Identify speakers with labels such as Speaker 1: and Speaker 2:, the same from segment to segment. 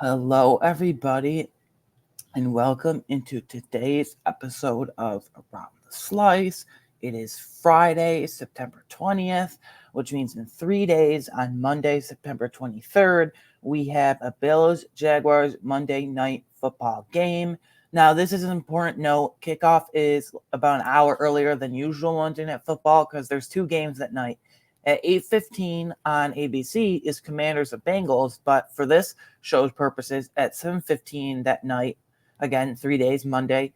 Speaker 1: Hello, everybody, and welcome into today's episode of Around the Slice. It is Friday, September 20th, which means in 3 days, on Monday, September 23rd, we have a Bills Jaguars Monday night football game. Now, this is an important note. Kickoff is about an hour earlier than usual Monday Night Football because there's two games that night. At 8:15 on ABC is Commanders of Bengals, but for this show's purposes, at 7:15 that night, again 3 days, Monday,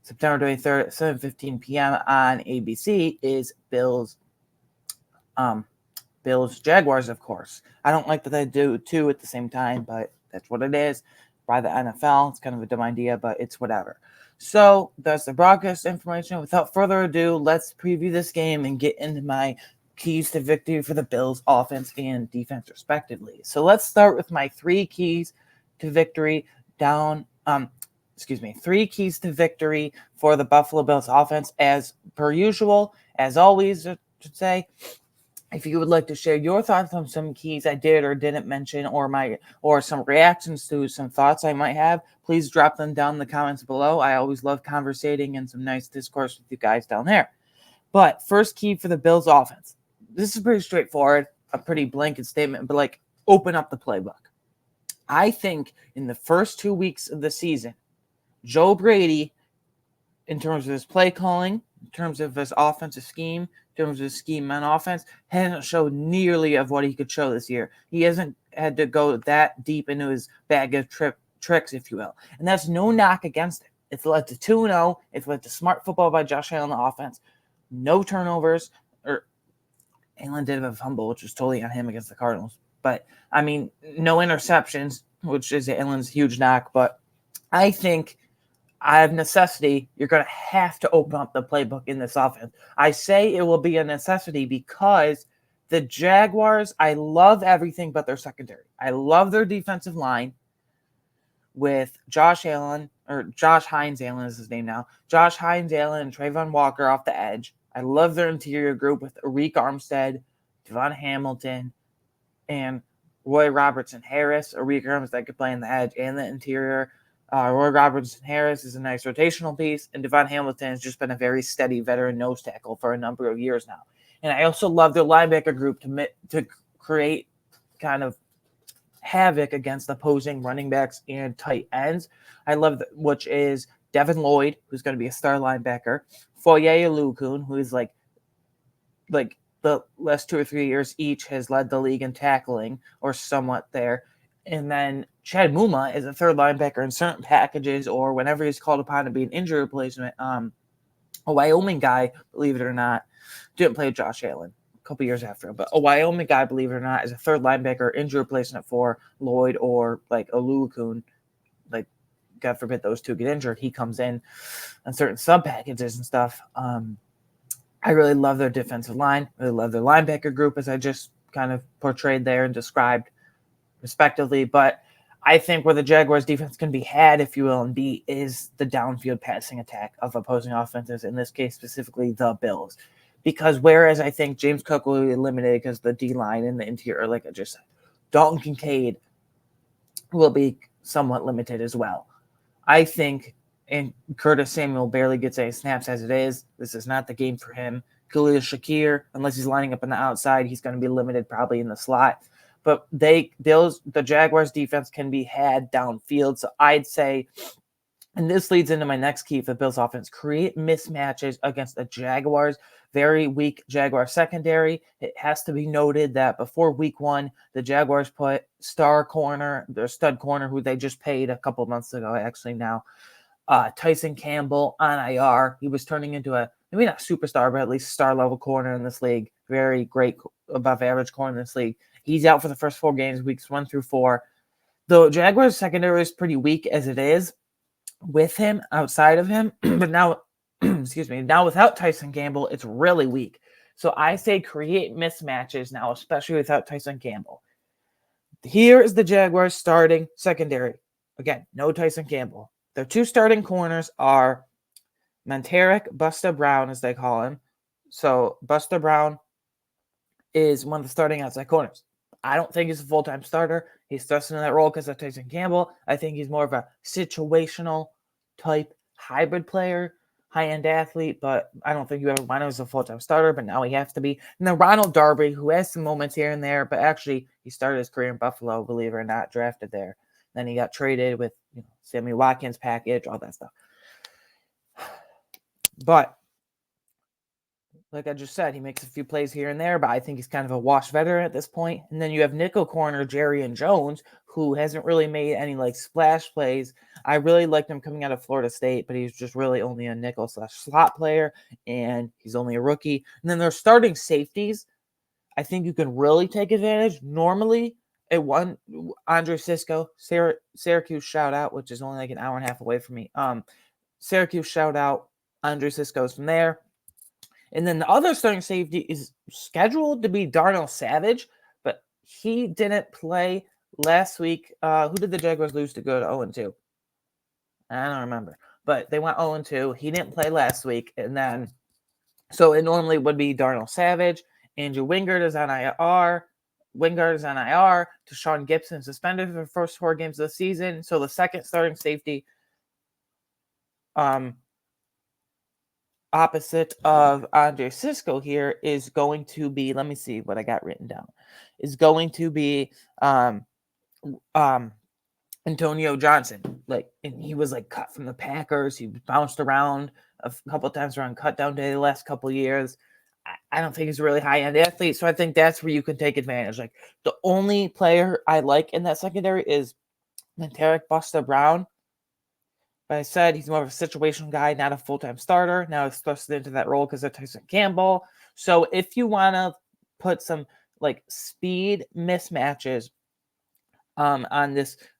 Speaker 1: September 23rd, 7:15 p.m. on ABC is um Bills Jaguars, of course. I don't like that they do two at the same time, but that's what it is by the NFL. It's kind of a dumb idea, but it's whatever. So that's the broadcast information. Without further ado, let's preview this game and get into my keys to victory for the Bills offense and defense respectively. So let's start with my three keys to victory three keys to victory for the Buffalo Bills offense as per usual, as always, I should say. If you would like to share your thoughts on some keys I did or didn't mention, or some reactions to some thoughts I might have, please drop them down in the comments below. I always love conversating and some nice discourse with you guys down there. But first key for the Bills offense. This is pretty straightforward, a pretty blanket statement, but open up the playbook. I think in the first 2 weeks of the season, Joe Brady, in terms of his play calling, in terms of his offensive scheme, in terms of his scheme on offense, hasn't showed nearly of what he could show this year. He hasn't had to go that deep into his bag of tricks, if you will. And that's no knock against it. It's led to 2-0. It's led to smart football by Josh Allen on the offense. No turnovers. Allen did have a fumble, which was totally on him against the Cardinals. But, no interceptions, which is Allen's huge knock. But I think out of necessity, you're going to have to open up the playbook in this offense. I say it will be a necessity because the Jaguars, I love everything but their secondary. I love their defensive line with Josh Hines Allen is his name now. Josh Hines Allen and Trayvon Walker off the edge. I love their interior group with Arik Armstead, Devon Hamilton, and Roy Robertson Harris. Arik Armstead could play in the edge and the interior. Roy Robertson Harris is a nice rotational piece, and Devon Hamilton has just been a very steady veteran nose tackle for a number of years now. And I also love their linebacker group to create kind of havoc against opposing running backs and tight ends. I love which is Devin Lloyd, who's going to be a star linebacker, Foye Oluokun, who is like the last 2 or 3 years each has led the league in tackling or somewhat there. And then Chad Muma is a third linebacker in certain packages or whenever he's called upon to be an injury replacement. A Wyoming guy, believe it or not, didn't play with Josh Allen a couple years after him, but a Wyoming guy, believe it or not, is a third linebacker injury replacement for Lloyd or Oluokun. God forbid those two get injured, he comes in on certain sub packages and stuff. I really love their defensive line. Really love their linebacker group, as I just kind of portrayed there and described respectively. But I think where the Jaguars defense can be had, if you will, and be is the downfield passing attack of opposing offenses, in this case specifically the Bills. Because whereas I think James Cook will be eliminated because the D-line and the interior, like I just said, Dalton Kincaid will be somewhat limited as well. I think, and Curtis Samuel barely gets any snaps as it is. This is not the game for him. Khalil Shakir, unless he's lining up on the outside, he's going to be limited probably in the slot. But the Jaguars defense can be had downfield. So I'd say, and this leads into my next key for the Bills offense, create mismatches against the Jaguars. Very weak Jaguar secondary. It has to be noted that before week 1, the Jaguars put their stud corner, who they just paid a couple months ago, actually now, Tyson Campbell on IR. He was turning into a, maybe not superstar, but at least star-level corner in this league. Very great above-average corner in this league. He's out for the first 4 games, weeks 1 through 4. The Jaguars secondary is pretty weak as it is with him, outside of him. But now, now without Tyson Campbell, it's really weak. So I say create mismatches now, especially without Tyson Campbell. Here is the Jaguars starting secondary. Again, no Tyson Campbell. Their 2 starting corners are Monteric Busta Brown, as they call him. So Busta Brown is one of the starting outside corners. I don't think he's a full-time starter. He's thrust into that role because of Tyson Campbell. I think he's more of a situational type hybrid player, high-end athlete, but I don't think you ever want him as a full-time starter, but now he has to be. And then Ronald Darby, who has some moments here and there, but actually he started his career in Buffalo, believe it or not, drafted there. Then he got traded with Sammy Watkins package, all that stuff. But like I just said, he makes a few plays here and there, but I think he's kind of a washed veteran at this point. And then you have nickel corner Jerry and Jones, who hasn't really made any like splash plays. I really liked him coming out of Florida State, but he's just really only a nickel / slot player, and he's only a rookie. And then their starting safeties, I think you can really take advantage. Normally, at one, Andre Cisco, Syracuse shout out, which is only like an hour and a half away from me. Syracuse shout out, Andre Cisco's from there. And then the other starting safety is scheduled to be Darnell Savage, but he didn't play last week. Who did the Jaguars lose to go to 0-2? I don't remember. But they went 0-2. He didn't play last week. And then, so it normally would be Darnell Savage. Andrew Wingard is on IR. Deshaun Gibson suspended for the first 4 games of the season. So the second starting safety, opposite of Andre Cisco here is going to be, let me see what I got written down, is going to be Antonio Johnson. And he was like cut from the Packers. He bounced around a couple of times around cut down day the last couple of years. I don't think he's a really high-end athlete, so I think that's where you can take advantage. Like, the only player I like in that secondary is Monteric Buster Brown. But I said he's more of a situational guy, not a full-time starter. Now he's thrusted into that role because of Tyson Campbell. So if you want to put some like speed mismatches on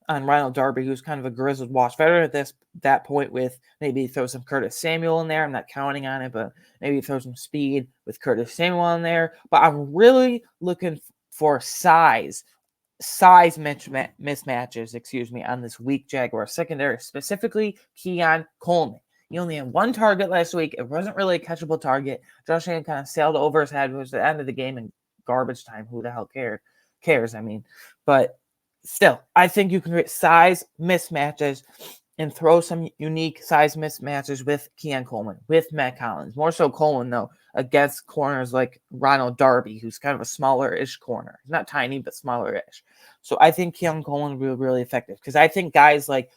Speaker 1: Ronald Darby, who's kind of a grizzled wash veteran at that point, with maybe throw some Curtis Samuel in there. I'm not counting on it, but maybe throw some speed with Curtis Samuel in there. But I'm really looking for size mismatches, on this weak Jaguar secondary, specifically Keon Coleman. He only had 1 target last week. It wasn't really a catchable target. Josh Allen kind of sailed over his head. It was the end of the game in garbage time. Who the hell cares? But still, I think you can create size mismatches and throw some unique size mismatches with Keon Coleman, with Matt Collins. More so Coleman, though, against corners like Ronald Darby, who's kind of a smaller-ish corner. He's not tiny, but smaller-ish. So I think Keon Coleman will be really effective, because I think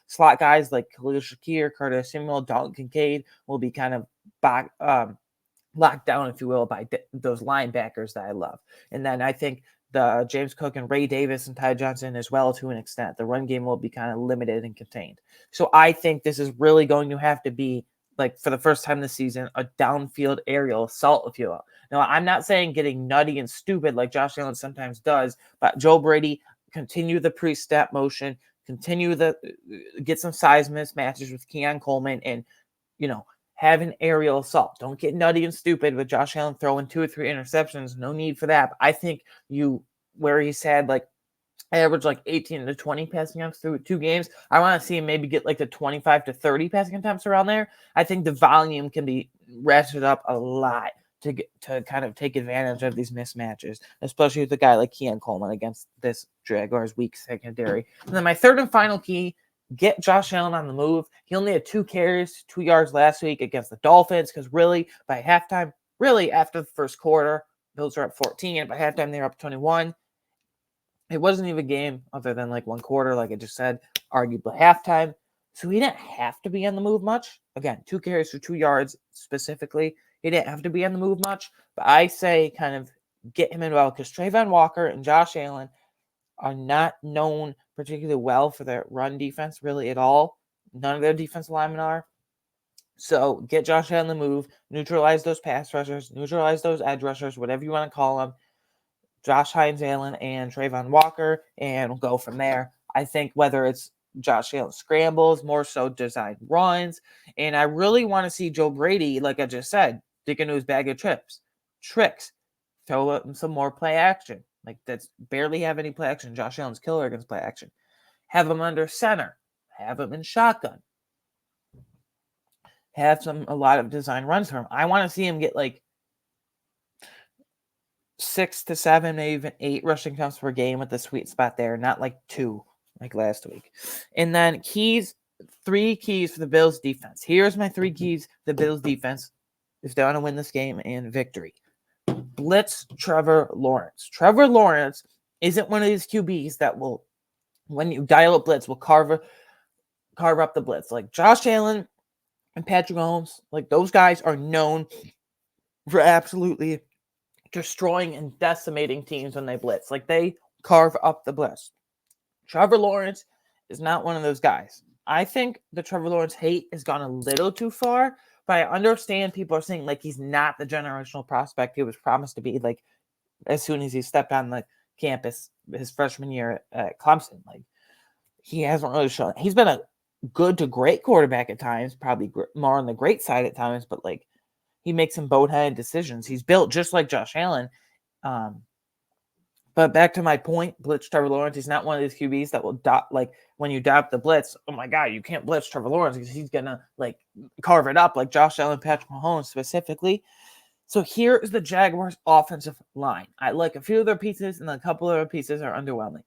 Speaker 1: slot guys like Khalil Shakir, Curtis Samuel, Dalton Kincaid will be kind of locked down, if you will, by those linebackers that I love. And then I think the James Cook and Ray Davis and Ty Johnson as well, to an extent. The run game will be kind of limited and contained. So I think this is really going to have to be, like, for the first time this season, a downfield aerial assault, if you will. Now, I'm not saying getting nutty and stupid like Josh Allen sometimes does, but Joe Brady, continue the pre-snap motion, get some size mismatches with Keon Coleman, and, have an aerial assault. Don't get nutty and stupid with Josh Allen throwing 2 or 3 interceptions. No need for that. But I think where he's had like average like 18 to 20 passing attempts through 2 games, I want to see him maybe get like the 25 to 30 passing attempts around there. I think the volume can be ratcheted up a lot to kind of take advantage of these mismatches, especially with a guy like Keon Coleman against this Jaguars weak secondary. And then my third and final key, get Josh Allen on the move. He only had 2 carries, 2 yards last week against the Dolphins, because really, by halftime, after the first quarter, Bills are up 14, and by halftime, they're up 21. It wasn't even a game other than like 1 quarter, like I just said, arguably halftime. So he didn't have to be on the move much. Again, 2 carries for 2 yards specifically. He didn't have to be on the move much, but I say kind of get him involved, because Trayvon Walker and Josh Allen are not known particularly well for their run defense, really, at all. None of their defensive linemen are. So get Josh Allen on the move, neutralize those pass rushers, neutralize those edge rushers, whatever you want to call them, Josh Hines Allen and Trayvon Walker, and we'll go from there. I think whether it's Josh Allen scrambles, more so designed runs, and I really want to see Joe Brady, like I just said, dig into his bag of tricks, throw up some more play action. Like, that's barely have any play action. Josh Allen's killer against play action. Have him under center. Have him in shotgun. Have a lot of design runs for him. I want to see him get like 6 to 7, maybe even 8 rushing attempts per game with the sweet spot there, not like 2 like last week. And then 3 keys for the Bills defense. Here's my 3 keys the Bills defense if they want to win this game and victory. Blitz Trevor Lawrence. Trevor Lawrence isn't one of these QBs that will, when you dial up blitz, will carve up the blitz. Like Josh Allen and Patrick Mahomes, like those guys are known for absolutely destroying and decimating teams when they blitz. Like they carve up the blitz. Trevor Lawrence is not one of those guys. I think the Trevor Lawrence hate has gone a little too far, but I understand people are saying like he's not the generational prospect he was promised to be like as soon as he stepped on the campus his freshman year at Clemson. Like he hasn't really shown. He's been a good to great quarterback at times, probably more on the great side at times, but like he makes some boneheaded decisions. He's built just like Josh Allen. But back to my point, blitz Trevor Lawrence. He's not one of these QBs that will like when you dot the blitz. Oh my God, you can't blitz Trevor Lawrence because he's gonna like carve it up like Josh Allen, Patrick Mahomes specifically. So here is the Jaguars' offensive line. I like a few of their pieces, and a couple of their pieces are underwhelming.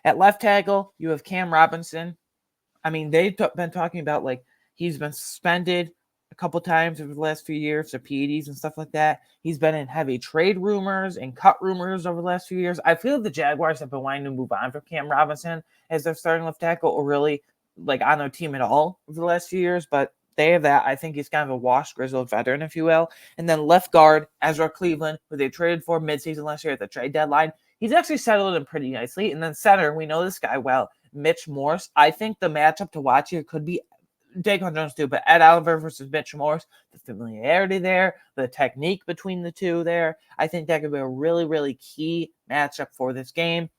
Speaker 1: At left tackle, you have Cam Robinson. I mean, they've been talking about like he's been suspended a couple times over the last few years for PEDs and stuff like that. He's been in heavy trade rumors and cut rumors over the last few years. I feel the Jaguars have been wanting to move on from Cam Robinson as their starting left tackle or really like on their team at all over the last few years, but they have that. I think he's kind of a washed, grizzled veteran, if you will. And then left guard, Ezra Cleveland, who they traded for midseason last year at the trade deadline. He's actually settled in pretty nicely. And then center, we know this guy well, Mitch Morse. I think the matchup to watch here could be Daquan Jones too, but Ed Oliver versus Mitch Morse, the familiarity there, the technique between the two there, I think that could be a really, really key matchup for this game.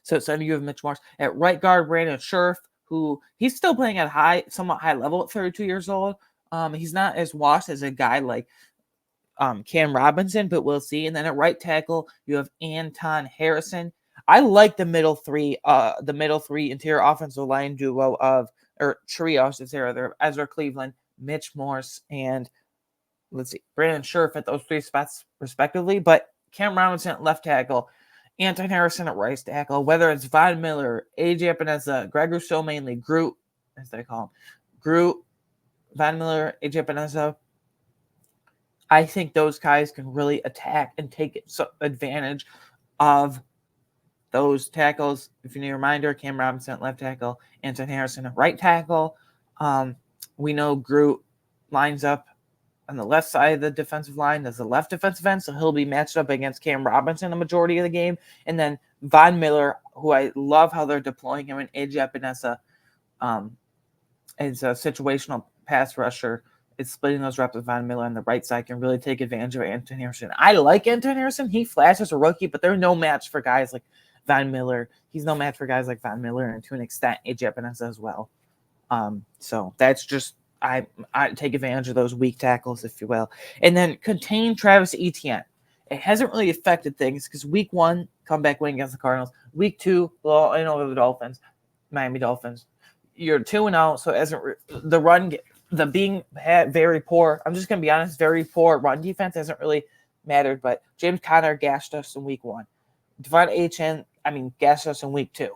Speaker 1: So you have Mitch Morse. At right guard, Brandon Scherf, who he's still playing at somewhat high level at 32 years old. He's not as washed as a guy like Cam Robinson, but we'll see. And then at right tackle, you have Anton Harrison. I like the middle three interior offensive line duo trio, I should say, rather, Ezra Cleveland, Mitch Morse, and Brandon Scherf at those 3 spots respectively. But Cam Robinson at left tackle, Anton Harrison at right tackle, whether it's Von Miller, AJ Epinesa, Greg Rousseau mainly, Groot, as they call him, Groot, Von Miller, AJ Epinesa, I think those guys can really attack and take advantage of those tackles. If you need a reminder, Cam Robinson at left tackle, Anton Harrison at right tackle. We know Groot lines up on the left side of the defensive line as the left defensive end, so he'll be matched up against Cam Robinson the majority of the game. And then Von Miller, who I love how they're deploying him in AJ Epinesa as a situational pass rusher. It's splitting those reps with Von Miller on the right side can really take advantage of Anton Harrison. I like Anton Harrison. He flashes a rookie, but they're no match for guys like Von Miller. He's no match for guys like Von Miller and to an extent AJ Epinesa as well. So that's just I take advantage of those weak tackles, if you will. And then contain Travis Etienne. It hasn't really affected things because week 1, comeback win against the Cardinals. Week 2, well, I know the Dolphins, Miami Dolphins. You're 2-0, so as the run, the being very poor, I'm just going to be honest, very poor run defense hasn't really mattered, but James Conner gashed us in week 1. Devon Achane, gashed us in week 2.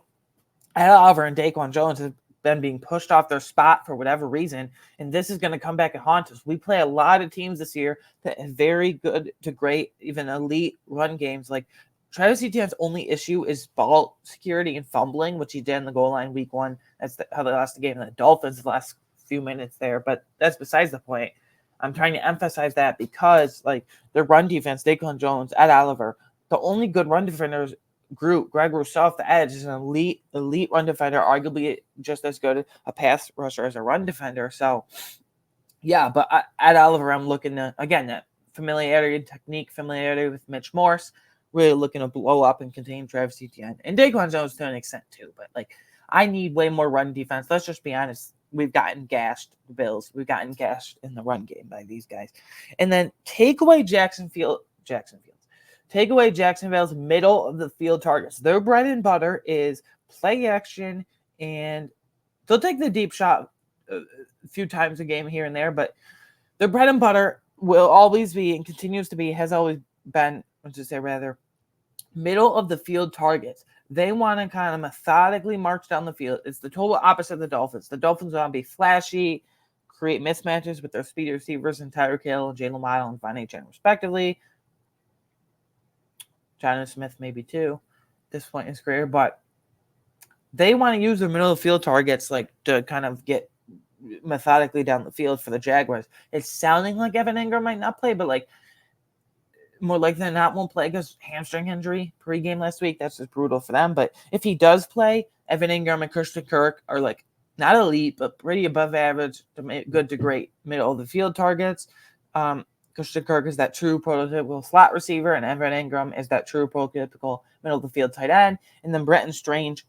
Speaker 1: Ed Oliver and Daquan Jones have been being pushed off their spot for whatever reason, and this is going to come back and haunt us. We play a lot of teams this year that have very good to great, even elite run games. Like Travis Etienne's only issue is ball security and fumbling, which he did in the goal line week 1. That's how they lost the game in the Dolphins the last few minutes there, but that's besides the point. I'm trying to emphasize that because like their run defense, Daquan Jones, Ed Oliver, the only good run defenders group, Greg Rousseau off the edge, is an elite run defender, arguably just as good a pass rusher as a run defender. So, yeah, but at Oliver, I'm looking to, again, that familiarity with Mitch Morse, really looking to blow up and contain Travis Etienne. And Daquan Jones to an extent too, but like I need way more run defense. Let's just be honest. We've gotten gashed, the Bills. We've gotten gashed in the run game by these guys. And then take away Jacksonville's middle of the field targets. Their bread and butter is play action, and they'll take the deep shot a few times a game here and there, but their bread and butter will always be and continues to be, has always been middle of the field targets. They want to kind of methodically march down the field. It's the total opposite of the Dolphins. The Dolphins want to be flashy, create mismatches with their speedy receivers and Tyreek Hill and Jalen Waddle and Von Chan respectively. Jonathan Smith maybe too at this point in his career, but they want to use their middle of the field targets like to kind of get methodically down the field for the Jaguars. It's sounding like Evan Ingram might not play, but like more likely than not won't play because hamstring injury pregame last week. That's just brutal for them. But if he does play, Evan Ingram and Christian Kirk are like not elite, but pretty above average to good to great middle of the field targets. Christian Kirk is that true prototypical slot receiver, and Evan Ingram is that true prototypical middle of the field tight end. And then Brenton Strange,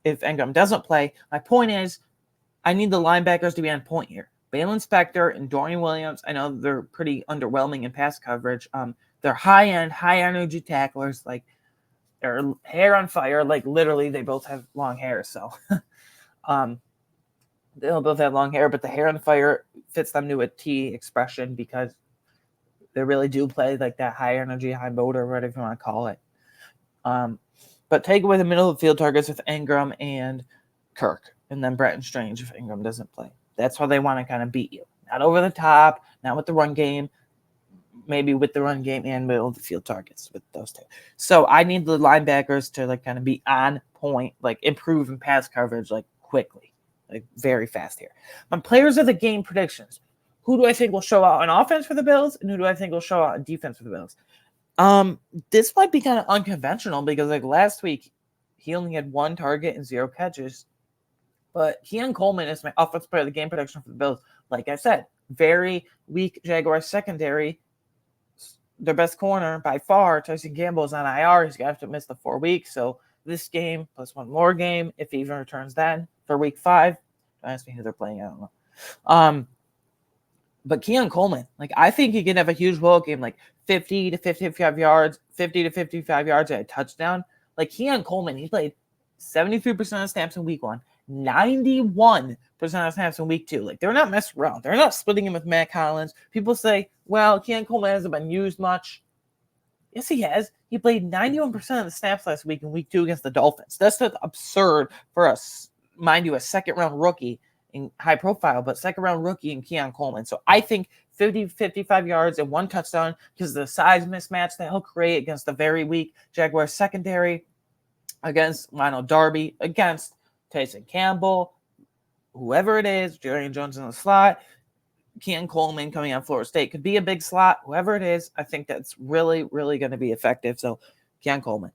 Speaker 1: if Ingram doesn't play, my point is I need the linebackers to be on point here. Balin Spector and Dorian Williams, I know they're pretty underwhelming in pass coverage. They're high-end, high-energy tacklers. Like, they're hair on fire. Like, literally, they both have long hair. So, they'll both have long hair, but the hair on fire fits them to a T expression because they really do play like that high-energy, high motor, whatever you want to call it. But take away the middle of the field targets with Ingram and Kirk, and then Brenton Strange if Ingram doesn't play. That's how they want to kind of beat you. Not over the top, not with the run game, maybe with the run game and middle of the field targets with those two. So I need the linebackers to like kind of be on point, like improve in pass coverage like quickly, like very fast here. My players of the game predictions. Who do I think will show out on offense for the Bills, and who do I think will show out on defense for the Bills? This might be kind of unconventional because like last week he only had 1 target and 0 catches. But Keon Coleman is my offensive player of the game prediction for the Bills. Like I said, very weak Jaguars secondary. Their best corner by far, Tyson Campbell, is on IR. He's going to have to miss the 4 weeks. So this game plus one more game, if he even returns then for week 5. Don't ask me who they're playing. I don't know. But Keon Coleman, like I think he can have a huge ball game, like 50 to 55 yards, 50 to 55 yards at a touchdown. Like Keon Coleman, he played 73% of snaps in week 1. 91% of snaps in week 2. Like, they're not messing around. They're not splitting him with Matt Collins. People say, well, Keon Coleman hasn't been used much. Yes, he has. He played 91% of the snaps last week in week 2 against the Dolphins. That's just absurd for us, mind you, a second-round rookie in high profile, but second-round rookie in Keon Coleman. So I think 50, 55 yards and 1 touchdown because of the size mismatch that he'll create against the very weak Jaguars secondary, against Lionel Darby, against Tyson Campbell, whoever it is, Jerry Jones in the slot, Keon Coleman coming out Florida State could be a big slot, whoever it is. I think that's really, really going to be effective. So, Keon Coleman.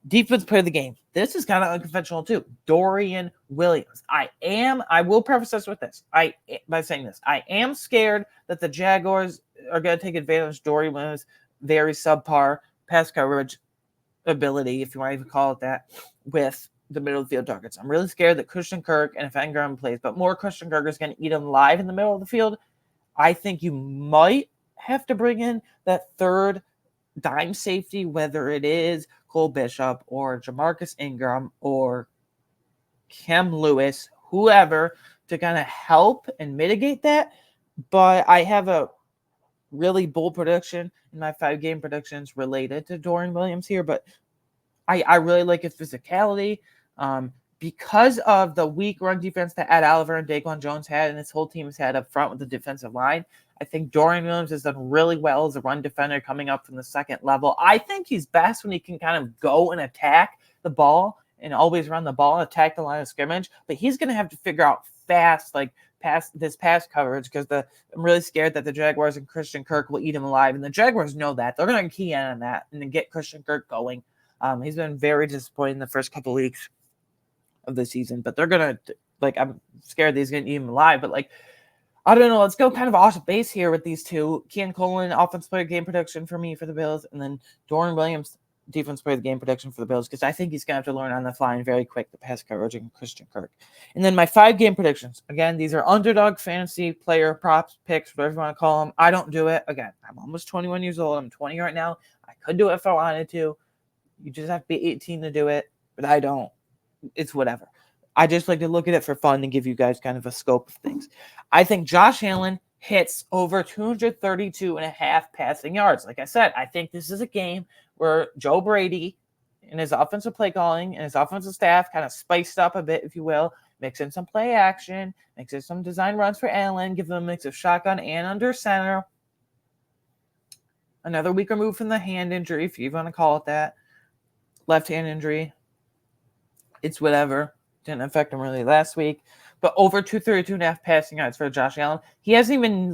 Speaker 1: Defense player of the game. This is kind of unconventional too. Dorian Williams. I will preface this with this. By saying this, I am scared that the Jaguars are going to take advantage of Dorian Williams' very subpar pass coverage ability, if you want to even call it that, with the middle of the field targets. I'm really scared that Christian Kirk, and if Ingram plays, but more Christian Kirk is going to eat him live in the middle of the field. I think you might have to bring in that third dime safety, whether it is Cole Bishop or Jamarcus Ingram or Cam Lewis, whoever, to kind of help and mitigate that. But I have a really bold prediction in my 5-game predictions related to Dorian Williams here, but I really like his physicality. Because of the weak run defense that Ed Oliver and Daquan Jones had and this whole team has had up front with the defensive line, I think Dorian Williams has done really well as a run defender coming up from the second level. I think he's best when he can kind of go and attack the ball and always run the ball and attack the line of scrimmage, but he's going to have to figure out fast, like pass coverage, because I'm really scared that the Jaguars and Christian Kirk will eat him alive, and the Jaguars know that. They're going to key in on that and then get Christian Kirk going. He's been very disappointing the first couple weeks of the season, but they're going to, like, I'm scared that he's going to eat him alive, but, like, I don't know. Let's go kind of off base here with these two. Keon Coleman, offensive player game prediction for me for the Bills, and then Dorian Williams, defense player game prediction for the Bills, because I think he's going to have to learn on the fly and very quick the pass coverage and Christian Kirk. And then my 5-game predictions. Again, these are underdog fantasy player props, picks, whatever you want to call them. I don't do it. Again, I'm almost 21 years old. I'm 20 right now. I could do it if I wanted to. You just have to be 18 to do it, but I don't. It's whatever. I just like to look at it for fun and give you guys kind of a scope of things. I think Josh Allen hits over 232 and a half passing yards. Like I said, I think this is a game where Joe Brady and his offensive play calling and his offensive staff kind of spiced up a bit, if you will, mix in some play action, mix in some design runs for Allen, give them a mix of shotgun and under center. Another week removed from the hand injury, if you want to call it that. Left hand injury. It's whatever. Didn't affect him really last week. But over 232 and a half passing yards for Josh Allen. He hasn't even,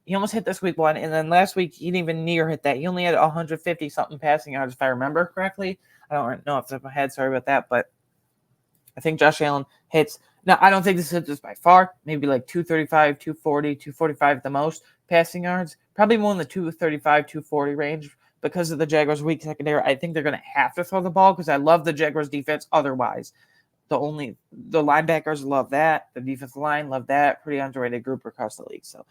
Speaker 1: he almost hit this week one, and then last week he didn't even near hit that. He only had 150-something passing yards, if I remember correctly. I don't know off the top of my head. Sorry about that. But I think Josh Allen hits. Now, I don't think this hits by far. Maybe like 235, 240, 245 at the most passing yards. Probably more in the 235, 240 range because of the Jaguars' weak secondary. I think they're going to have to throw the ball because I love the Jaguars' defense otherwise. The linebackers love that. The defensive line love that. Pretty underrated group across the league. So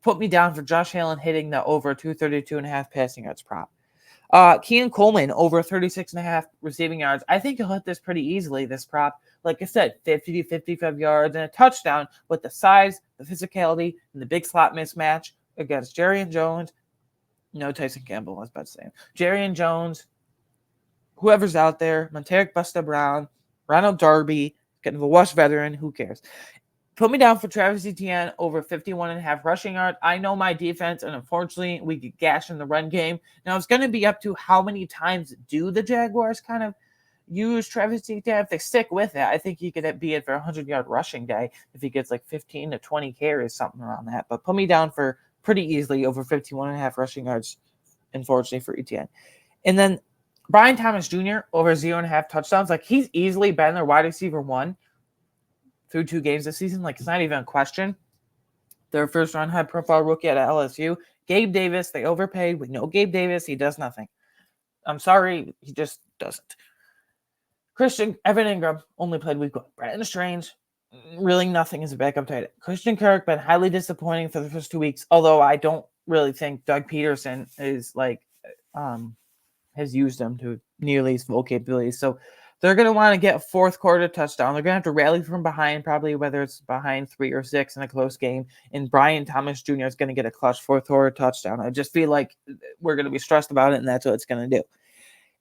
Speaker 1: put me down for Josh Allen hitting the over 232 and a half passing yards prop. Keenan Coleman over 36 and a half receiving yards. I think he'll hit this pretty easily, this prop. Like I said, 50 to 55 yards and a touchdown with the size, the physicality, and the big slot mismatch against Jerry and Jones. No, Tyson Campbell, I was about to say. Jerry and Jones, whoever's out there, Monteric Busta Brown, Ronald Darby, getting a West veteran, who cares? Put me down for Travis Etienne over 51 and a half rushing yards. I know my defense, and unfortunately, we get gashed in the run game. Now, it's going to be up to how many times do the Jaguars kind of use Travis Etienne. If they stick with it, I think he could be it for a 100-yard rushing day if he gets like 15 to 20 carries, something around that. But put me down for pretty easily over 51 and a half rushing yards, unfortunately, for Etienne. And then Brian Thomas Jr. over 0.5 touchdowns. Like, he's easily been their wide receiver one through 2 games this season. Like, it's not even a question. Their first-round high-profile rookie at LSU. Gabe Davis, they overpaid. We know Gabe Davis. He does nothing. I'm sorry. He just doesn't. Evan Ingram only played week 1. Brandon Strange, really nothing as a backup tight end. Christian Kirk, been highly disappointing for the first 2 weeks, although I don't really think Doug Peterson is has used him to nearly his full capabilities. So they're going to want to get a fourth quarter touchdown. They're going to have to rally from behind, probably whether it's behind 3 or 6 in a close game. And Brian Thomas Jr. is going to get a clutch fourth quarter touchdown. I just feel like we're going to be stressed about it, and that's what it's going to do.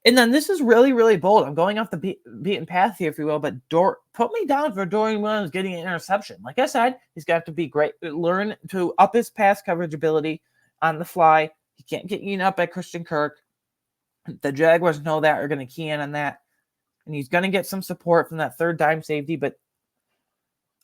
Speaker 1: And then this is really, really bold. I'm going off the beaten path here, if you will, but put me down for Dorian Williams getting an interception. Like I said, he's got to be great. Learn to up his pass coverage ability on the fly. He can't get eaten up by Christian Kirk. The Jaguars know that, are going to key in on that. And he's going to get some support from that third dime safety, but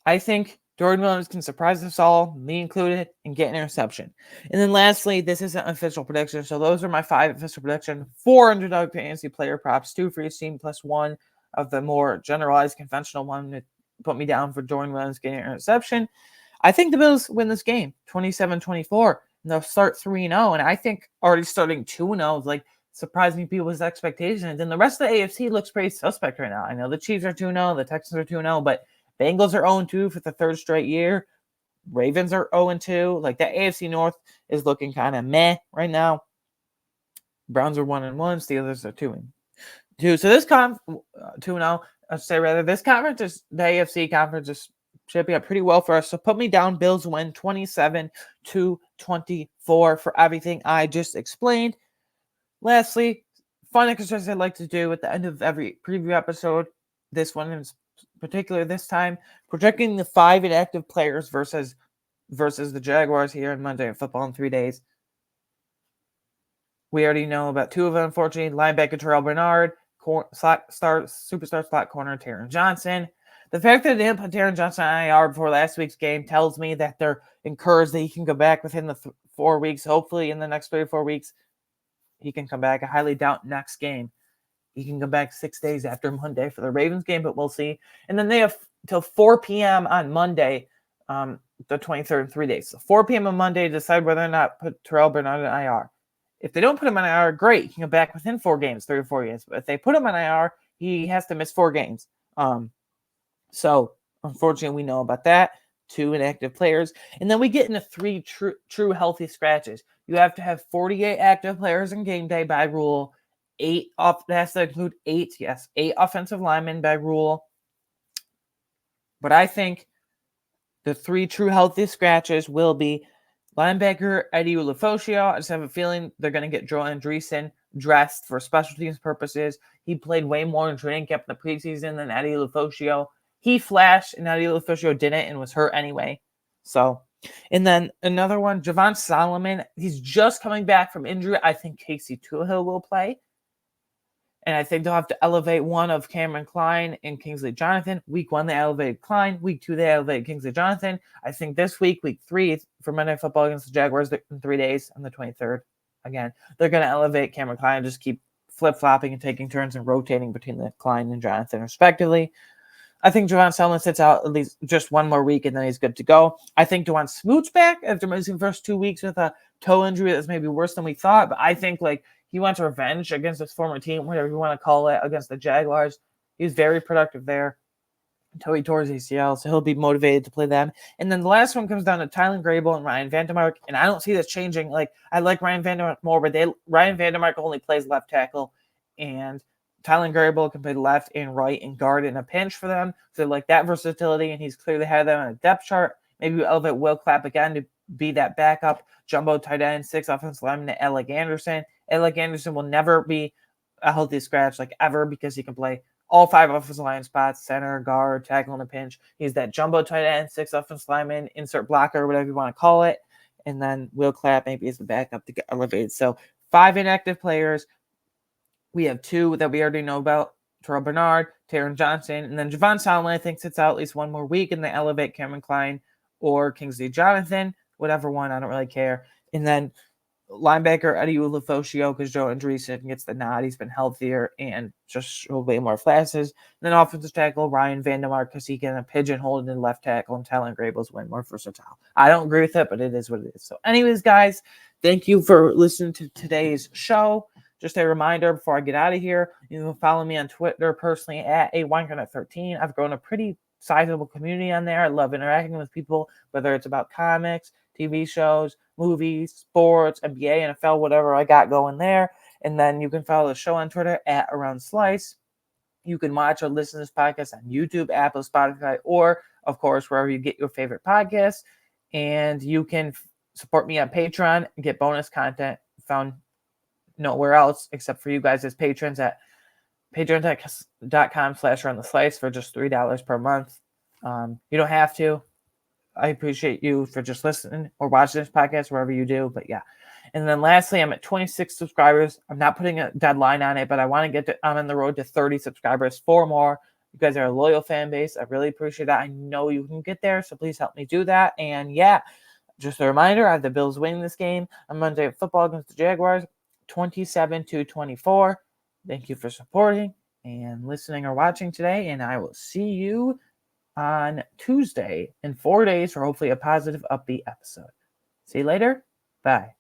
Speaker 1: I think Dorian Williams can surprise us all, me included, and get an interception. And then lastly, this isn't an official prediction, so those are my 5 official predictions. 4 underdog fantasy player props, 2 for each team, plus 1 of the more generalized, conventional one to put me down for Dorian Williams getting an interception. I think the Bills win this game, 27-24, and they'll start 3-0, and I think already starting 2-0 is like surprising people's expectations. And the rest of the AFC looks pretty suspect right now. I know the Chiefs are 2-0, the Texans are 2-0, but Bengals are 0-2 for the 3rd straight year. Ravens are 0-2. Like, that AFC North is looking kind of meh right now. Browns are 1-1. Steelers are 2-2. So this 2-0. This conference is the AFC conference is shaping up pretty well for us. So put me down. Bills win 27-24 for everything I just explained. Lastly, fun exercise I'd like to do at the end of every preview episode. This one is particular this time, projecting the 5 inactive players versus the Jaguars here on Monday Night Football in 3 days. We already know about 2 of them, unfortunately. Linebacker Terrell Bernard, superstar slot corner Taron Johnson. The fact that they didn't put Taron Johnson on IR before last week's game tells me that they're encouraged that he can go back within the 4 weeks. Hopefully in the next 3 or 4 weeks, he can come back. I highly doubt next game he can come back 6 days after Monday for the Ravens game, but we'll see. And then they have till 4 p.m. on Monday, the 23rd, in 3 days. So 4 p.m. on Monday to decide whether or not put Terrell Bernard on IR. If they don't put him on IR, great. He can come back within 4 games, 3 or 4 games. But if they put him on IR, he has to miss 4 games. So unfortunately, we know about that. 2 inactive players. And then we get into 3 true healthy scratches. You have to have 48 active players in game day by rule. 8 off, that has to include 8 offensive linemen by rule. But I think the 3 true healthy scratches will be Linebacker Eddie Ulofoshio, I just have a feeling they're going to get Joe Andreessen dressed for special teams purposes. He played way more in training camp in the preseason than Eddie Ulofoshio. He flashed, and Eddie Ulofoshio didn't and was hurt anyway. So, and then another one, Javon Solomon. He's just coming back from injury. I think Casey Tuhill will play. And I think they'll have to elevate one of Cameron Klein and Kingsley Jonathan. Week 1, they elevated Klein. Week 2, they elevated Kingsley Jonathan. I think this week, week 3, for Monday Night Football against the Jaguars in 3 days on the 23rd, again, they're going to elevate Cameron Klein and just keep flip-flopping and taking turns and rotating between the Klein and Jonathan, respectively. I think Javon Solomon sits out at least just one more week, and then he's good to go. I think DeJuan Smoot's back after missing the first 2 weeks with a toe injury that's maybe worse than we thought, but I think, he wants revenge against his former team, whatever you want to call it, against the Jaguars. He was very productive there until he tore his ACL, so he'll be motivated to play them. And then the last one comes down to Tylen Grable and Ryan Vandermark, and I don't see this changing. I like Ryan Vandermark more, but Ryan Vandermark only plays left tackle, and Tylen Grable can play left and right and guard in a pinch for them. So they like that versatility, and he's clearly had them on a depth chart. Maybe we elevate Will Clapp again to be that backup jumbo tight end, 6 offensive lineman to Alec Anderson. Alec Anderson will never be a healthy scratch ever because he can play all 5 offensive line spots, center, guard, tackle in a pinch. He's that jumbo tight end, 6 offensive lineman, insert blocker, whatever you want to call it. And then Will Clapp maybe is the backup to get elevated. So 5 inactive players. We have 2 that we already know about, Terrell Bernard, Taron Johnson, and then Javon Solomon, I think, sits out at least one more week, and they elevate Cameron Klein or Kingsley Jonathan, whatever one, I don't really care. And then linebacker Eddie Ulofoshio, because Joe Andreessen gets the nod. He's been healthier and just showed way more flashes. And then offensive tackle Ryan Vandermark, because he can pigeonhole it in left tackle, and Tylen Grable's way more versatile. I don't agree with it, but it is what it is. So anyways, guys, thank you for listening to today's show. Just a reminder before I get out of here, you can follow me on Twitter personally at @AWineconnect13. I've grown a pretty sizable community on there. I love interacting with people, whether it's about comics, TV shows, movies, sports, NBA, NFL, whatever I got going there. And then you can follow the show on Twitter at @AroundSlice. You can watch or listen to this podcast on YouTube, Apple, Spotify, or, of course, wherever you get your favorite podcasts. And you can support me on Patreon and get bonus content found nowhere else except for you guys as patrons at patreon.com/aroundtheslice for just $3 per month. You don't have to. I appreciate you for just listening or watching this podcast wherever you do. But yeah. And then lastly, I'm at 26 subscribers. I'm not putting a deadline on it, but I want to I'm on the road to 30 subscribers, 4 more. You guys are a loyal fan base. I really appreciate that. I know you can get there, so please help me do that. And yeah, just a reminder, I have the Bills winning this game on Monday Night Football against the Jaguars, 27-24. Thank you for supporting and listening or watching today, and I will see you on Tuesday in 4 days for hopefully a positive, upbeat episode. See you later. Bye.